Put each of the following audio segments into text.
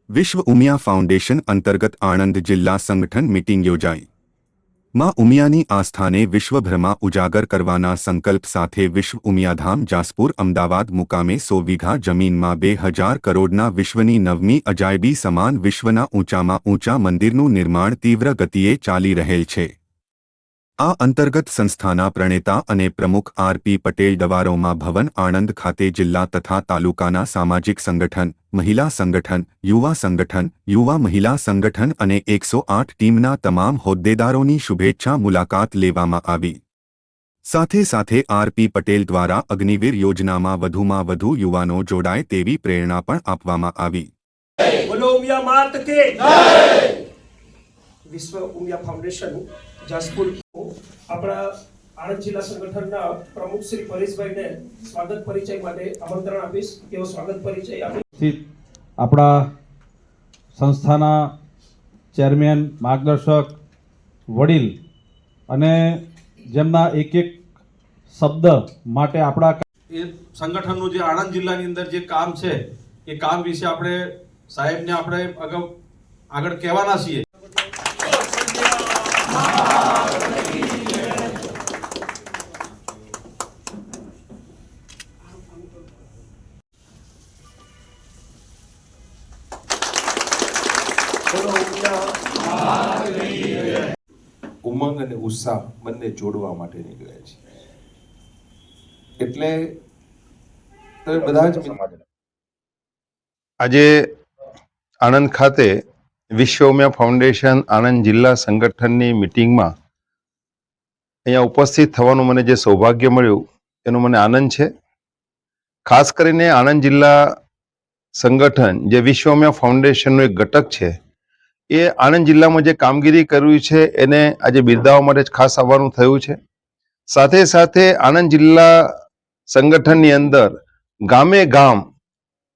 વિશ્વ ઉમિયા ફાઉન્ડેશન અંતર્ગત આણંદ જિલ્લા સંગઠન મીટિંગ યોજાઈ। માં ઉમિયાની આસ્થાને વિશ્વભરમાં ઉજાગર કરવાના સંકલ્પ સાથે વિશ્વ ઉમિયાધામ જાસપુર અમદાવાદ મુકામે 100 વીઘા જમીનમાં 2000 કરોડના વિશ્વની નવમી અજાયબી સમાન વિશ્વના ઊંચામાં ઊંચા મંદિરનું નિર્માણ તીવ્ર ગતિએ ચાલી રહેલ છે। આ અંતર્ગત સંસ્થાના પ્રણેતા અને પ્રમુખ આર.પી. પટેલ દવારોમાં ભવન આણંદ ખાતે જિલ્લા તથા તાલુકાના સામાજિક સંગઠન, મહિલા સંગઠન, યુવા મહિલા સંગઠન અને 108 ટીમના તમામ હોદ્દેદારોની શુભેચ્છા મુલાકાત લેવામાં આવી। સાથે સાથે આર.પી. પટેલ દ્વારા અગ્નિવીર યોજનામાં વધુમાં વધુ યુવાનો જોડાય તેવી પ્રેરણા પણ આપવામાં આવી। બોલો ઉમિયા માત કે જય। વિશ્વ ઉમિયા ફાઉન્ડેશન જાસપુર આપણા આણંદ જિલ્લા સંગઠનના પ્રમુખ શ્રી પરેશભાઈને સ્વાગત પરિચય માટે આમંત્રણ આપીશ। તેઓ સ્વાગત પરિચય આપે। આપણા સંસ્થાના ચેરમેન, માર્ગદર્શક, વડીલ અને જેમના એક એક શબ્દ માટે આપણા એ સંગઠનનું જે આણંદ જિલ્લાની અંદર જે કામ છે એ કામ વિશે આપણે સાહેબને આપણે આગળ કહેવાના છીએ। ઉમંગ અને ઉત્સાહ બંને જોડવા માટે નીકળ્યા છે। એટલે તમે બધા જ આજે આણંદ ખાતે વિશ્વ ઉમિયા ફાઉન્ડેશન આણંદ જિલ્લા સંગઠનની મીટિંગમાં અહીંયા ઉપસ્થિત થવાનું મને જે સૌભાગ્ય મળ્યું એનો મને આનંદ છે। ખાસ કરીને આણંદ જિલ્લા સંગઠન જે વિશ્વ ઉમિયા ફાઉન્ડેશનનો એક ઘટક છે એ આણંદ જિલ્લામાં જે કામગીરી કરવી છે એને આજે બિરદાવવા માટે જ ખાસ આવવાનું થયું છે। સાથે સાથે આણંદ જિલ્લા સંગઠનની અંદર ગામે ગામ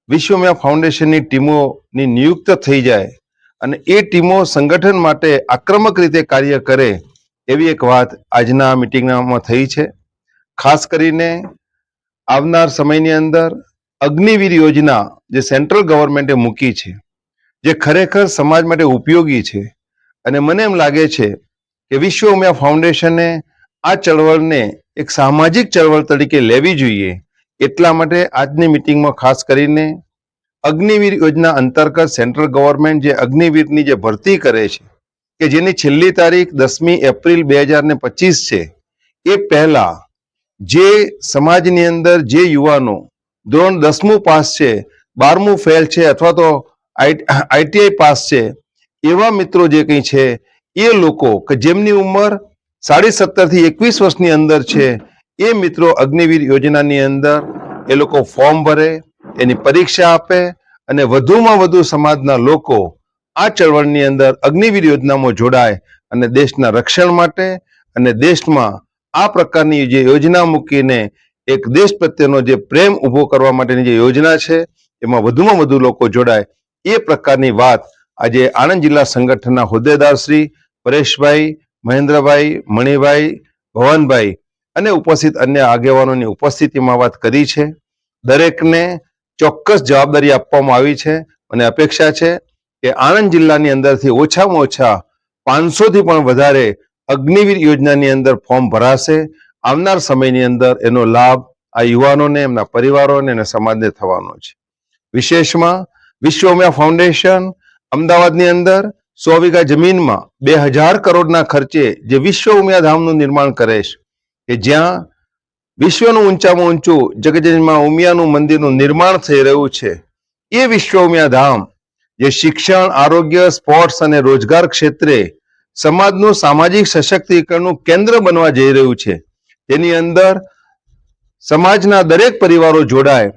વિશ્વ ઉમિયા ફાઉન્ડેશનની ટીમોની નિયુક્ત થઈ જાય અને એ ટીમો સંગઠન માટે આક્રમક રીતે કાર્ય કરે એવી એક વાત આજના મીટિંગમાં થઈ છે। ખાસ કરીને આવનાર સમયની અંદર અગ્નિવીર યોજના જે સેન્ટ્રલ ગવર્મેન્ટે મૂકી છે જે ખરેખર સમાજ માટે ઉપયોગી છે અને મને એમ લાગે છે કે વિશ્વ ઉમિયા ફાઉન્ડેશને આ ચળવળને એક સામાજિક ચળવળ તરીકે લેવી જોઈએ। એટલા માટે આજની મીટિંગમાં ખાસ કરીને અગ્નિવીર યોજના અંતર્ગત સેન્ટ્રલ ગવર્મેન્ટ જે અગ્નિવીરની જે ભરતી કરે છે કે જેની છેલ્લી તારીખ 10મી એપ્રિલ 2025 છે એ પહેલા જે સમાજની અંદર જે યુવાનો ધોરણ 10મું પાસ છે, 12મું ફેલ છે અથવા તો આઈટીઆઈ પાસ છે એવા મિત્રો જે કંઈ છે એ લોકો કે જેમની ઉંમર 17.5 થી 21 વર્ષની અંદર છે એ મિત્રો અગ્નિવીર યોજનાની અંદર એ લોકો ફોર્મ ભરે, એની પરીક્ષા આપે અને વધુમાં વધુ સમાજના લોકો આ ચળવળની અંદર અગ્નિવીર યોજનામાં જોડાય અને દેશના રક્ષણ માટે અને દેશમાં આ પ્રકારની જે યોજના મૂકીને એક દેશ પ્રત્યેનો જે પ્રેમ ઊભો કરવા માટેની જે યોજના છે એમાં વધુમાં વધુ લોકો જોડાય એ પ્રકારની વાત આજે આણંદ જિલ્લા સંગઠનના હોદ્દેદાર શ્રી પરેશભાઈ, મહેન્દ્રભાઈ, મણિભાઈ, ભવનભાઈ અને ઉપસ્થિત અન્ય આગેવાનોની ઉપસ્થિતિમાં વાત કરી છે। દરેકને ચોક્કસ જવાબદારી આપવામાં આવી છે। મને અપેક્ષા છે કે આણંદ જિલ્લાની અંદરથી ઓછામાં ઓછા 500 થી પણ વધારે અગ્નિવીર યોજનાની અંદર ફોર્મ ભરાશે। આવનાર સમયની અંદર એનો લાભ આ યુવાનોને, એમના પરિવારોને અને સમાજને થવાનો છે। વિશેષમાં વિશ્વ ઉમિયા ફાઉન્ડેશન અમદાવાદની અંદર 100 વીઘા જમીનમાં 2000 કરોડના ખર્ચે જે વિશ્વ ઉમિયા ધામનું નિર્માણ કરે છે કે જ્યાં વિશ્વનું ઊંચામાં ઊંચું જગતજનની ઉમિયાનું મંદિરનું નિર્માણ થઈ રહ્યું છે। એ વિશ્વ ઉમિયા ધામ જે શિક્ષણ, આરોગ્ય, સ્પોર્ટ્સ અને રોજગાર ક્ષેત્રે સમાજનું સામાજિક સશક્તિકરણનું કેન્દ્ર બનવા જઈ રહ્યું છે। તેની અંદર સમાજના દરેક પરિવારો જોડાય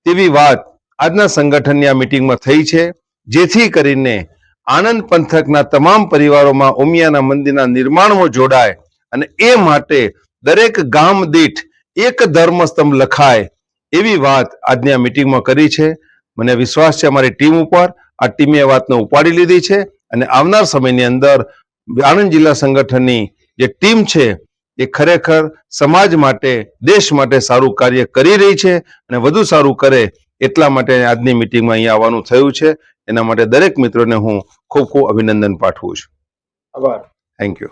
તેવી વાત આજના સંગઠનની આ મીટિંગમાં થઈ છે, જેથી કરીને આણંદ પંથકના તમામ પરિવારોમાં ઉમિયાના મંદિરના નિર્માણમાં જોડાય અને એ માટે દરેક ગામ દીઠ એક ધર્મસ્તંભ લખાય એવી વાત આજની આ મીટિંગમાં કરી છે। મને વિશ્વાસ છે અમારી ટીમ ઉપર, આ ટીમે એ વાતને ઉપાડી લીધી છે અને આવનાર સમયની અંદર આણંદ જિલ્લા સંગઠનની જે ટીમ છે એ ખરેખર સમાજ માટે, દેશ માટે સારું કાર્ય કરી રહી છે અને વધુ સારું કરે એટલા માટે આજની મિટિંગમાં અહીંયા આવવાનું થયું છે. એના માટે દરેક મિત્રોને હું ખૂબ ખૂબ અભિનંદન પાઠવું છું. આભાર. Thank you.